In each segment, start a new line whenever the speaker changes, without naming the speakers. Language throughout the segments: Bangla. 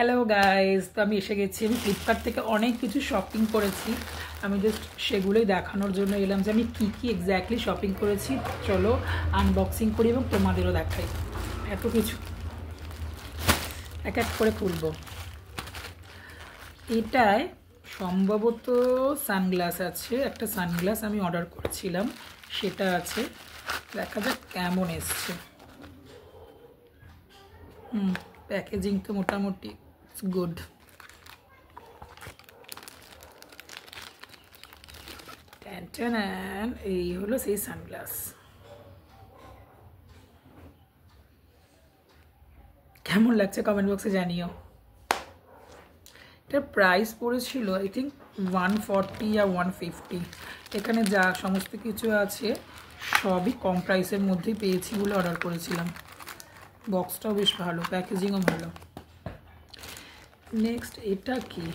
হ্যালো গাইস, তো আমি এসে গেছি। আমি ফ্লিপকার্ট থেকে অনেক কিছু শপিং করেছি। আমি জাস্ট সেগুলোই দেখানোর জন্য এলাম যে আমি কী কী এক্স্যাক্টলি শপিং করেছি। চলো আনবক্সিং করি এবং তোমাদেরও দেখাই। এত কিছু এক এক করে খুলব। এটায় সম্ভবত সানগ্লাস আছে, একটা সানগ্লাস আমি অর্ডার করেছিলাম, সেটা আছে। দেখা যাক কেমন এসছে। প্যাকেজিং তো মোটামুটি গুড। এই হলো সেই সানগ্লাস। কেমন লাগছে কমেন্ট বক্সে জানিও। এটার প্রাইস পড়েছিল আই থিঙ্ক 140 या 150। এখানে যা সমস্ত কিছু আছে সবই কম প্রাইসের মধ্যেই পেয়েছি বলে অর্ডার করেছিলাম। বক্সটাও বেশ ভালো, প্যাকেজিংও ভালো। নেক্সট এটা কি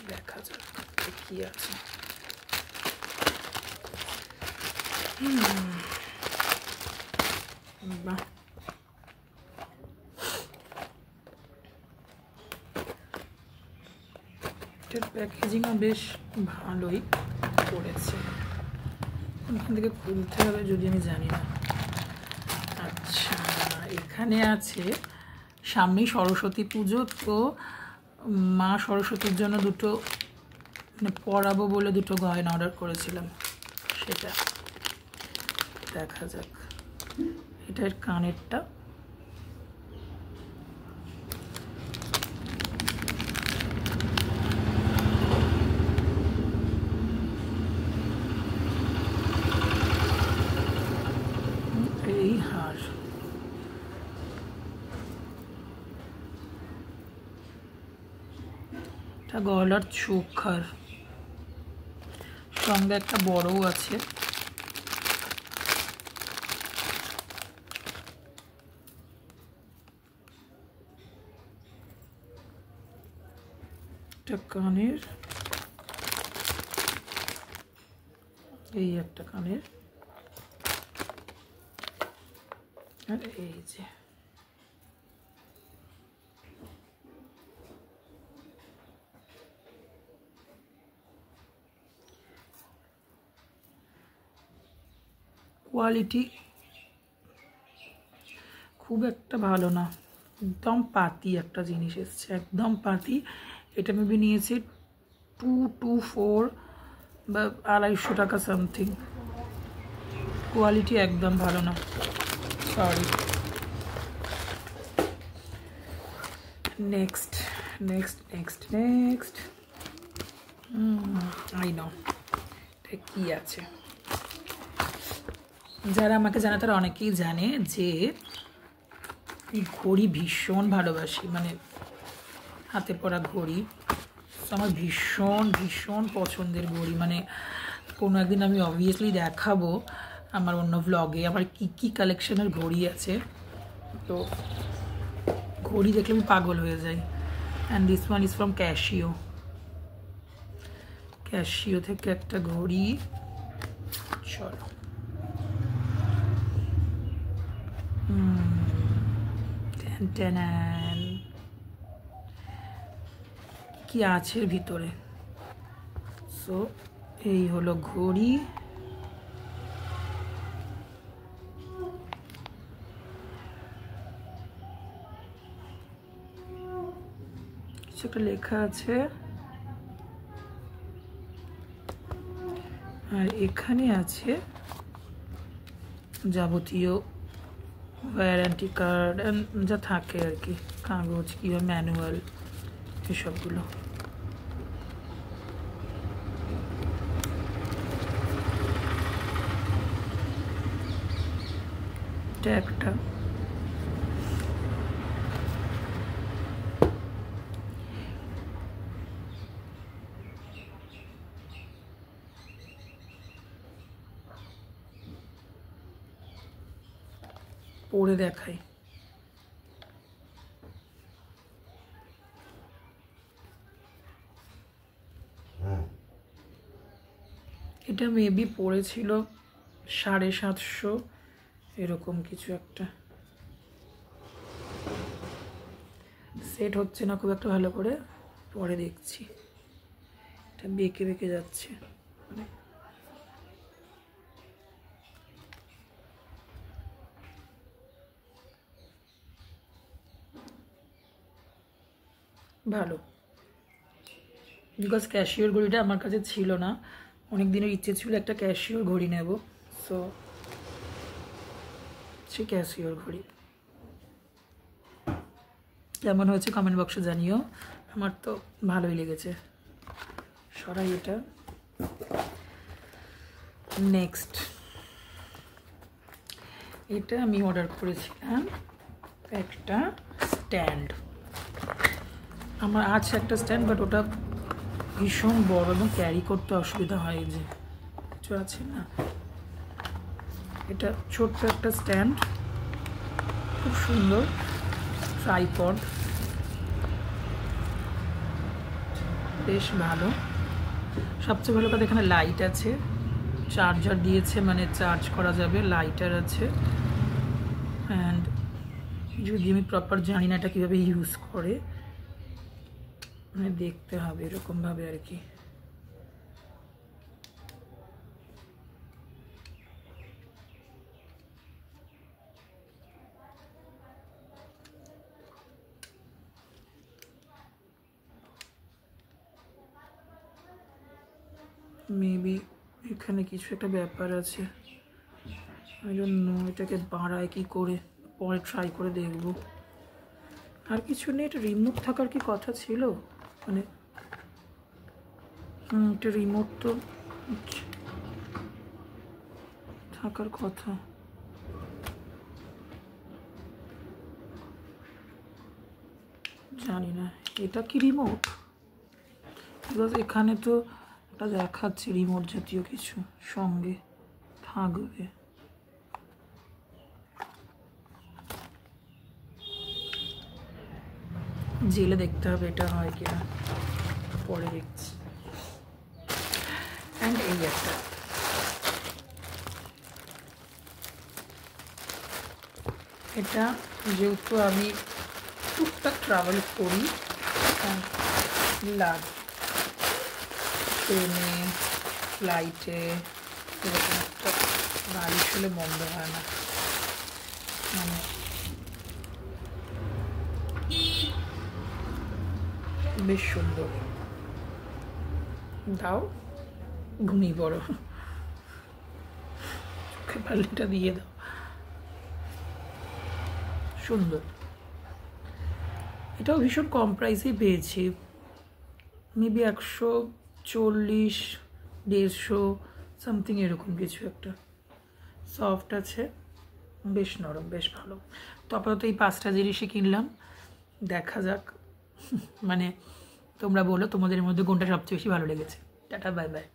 দেখা যাক কি আছে। বাহ, এটার প্যাকেজিংও বেশ ভালোই করেছে। এখান থেকে খুলতে হবে যদি আমি জানি না। আচ্ছা, এখানে আছে সামনেই সরস্বতী পুজো, তো মা সরস্বতীর জন্য দুটো মানে পরাবো বলে দুটো গয়না অর্ডার করেছিলাম, সেটা দেখা যাক। এটার কানেরটা এই হার, এটা গলার চোখার সঙ্গে একটা বড়ও আছে। একটা কানের, এই একটা কানের, আর এই যে কোয়ালিটি খুব একটা ভালো না, একদম পাতি একটা জিনিস এসছে, একদম পাতি। এটা মেবি নিয়েছি 224 বা 250 টাকা সামথিং। কোয়ালিটি একদম ভালো না, sorry. Next next next next I know এটা কি আছে। যারা আমাকে জানে তারা অনেকেই জানে যে এই ঘড়ি ভীষণ ভালোবাসি, মানে হাতে পরা ঘড়ি আমার ভীষণ ভীষণ পছন্দের ঘড়ি। মানে কোনো একদিন আমি অবভিয়াসলি দেখাবো আমার অন্য ভ্লগে আমার কি কি কালেকশনের ঘড়ি আছে। তো ঘড়ি দেখলে আমি পাগল হয়ে যাই। And this one is from cashew. Cashew থেকে একটা ঘড়ি। চলো কি আছে ভিতরে। সো এই হলো ঘড়ি। কিছু একটা লেখা আছে, আর এখানে আছে যাবতীয় ওয়ারেন্টি কার্ড যা থাকে আর কি, কাগজ কি ম্যানুয়াল এসবগুলো। এটা একটা পরে দেখাই। এটা মেবি পড়েছিল 750 এরকম কিছু একটা। সেট হচ্ছে না খুব একটা ভালো করে, পরে দেখছি। এটা বেঁকে বেঁকে যাচ্ছে, মানে ভালো। বিকজ ক্যাশিওর ঘড়িটা আমার কাছে ছিল না, অনেক দিনের ইচ্ছে ছিল একটা ক্যাশিওর ঘড়ি নেব, সো সে ক্যাশিওর ঘড়ি। কেমন হয়েছে কমেন্ট বক্সে জানিও, আমার তো ভালোই লেগেছে। সরাই এটা। নেক্সট, এটা আমি অর্ডার করেছিলাম একটা স্ট্যান্ড। আমার আছে একটা স্ট্যান্ড, বাট ওটা ভীষণ বড় এবং ক্যারি করতে অসুবিধা হয়, যে কিছু আছে না। এটা ছোট্ট একটা স্ট্যান্ড, খুব সুন্দর ট্রাইপড, বেশ ভালো। সবচেয়ে ভালো কথা এখানে লাইট আছে, চার্জার দিয়েছে, মানে চার্জ করা যাবে, লাইটার আছে। অ্যান্ড যদি আমি প্রপার জানি না এটা কীভাবে ইউজ করে, মানে দেখতে হবে এরকমভাবে আর কি। মেবি এখানে কিছু একটা ব্যাপার আছে, ওই জন্য এটাকে বাড়ায় কি করে, পরে ট্রাই করে দেখব। আর কিছু নেই, এটা রিমোট থাকার কি কথা ছিল, মানে এটা রিমোট তো থাকার কথা। জানি না এটা কি রিমোট, বিকজ এখানে তো একটা দেখাচ্ছে রিমোট জাতীয় কিছু সঙ্গে থাকবে। জেলে দেখতে হবে এটা হয় কিনা, পরে দেখছি। অ্যান্ড এই একটা, এটা যেহেতু আমি টুকটাক ট্রাভেল করি, লাগে ট্রেনে ফ্লাইটে, এরকম একটা বালিশ হলে বন্ধ হয় না, মানে বেশ সুন্দর। দাও ঘুমিয়ে পড়ো, চোখে পাল্লিটা দিয়ে দাও, সুন্দর। এটাও ভীষণ কম প্রাইসেই পেয়েছি, মেবি 140, 150 সামথিং এরকম কিছু একটা। সফট আছে, বেশ নরম, বেশ ভালো। তো আপাতত এই 5টা জিনিসই কিনলাম, দেখা যাক, মানে তোমরা বলো তোমাদের মধ্যে কোনটা সবচেয়ে বেশি ভালো লেগেছে। Tata, bye bye.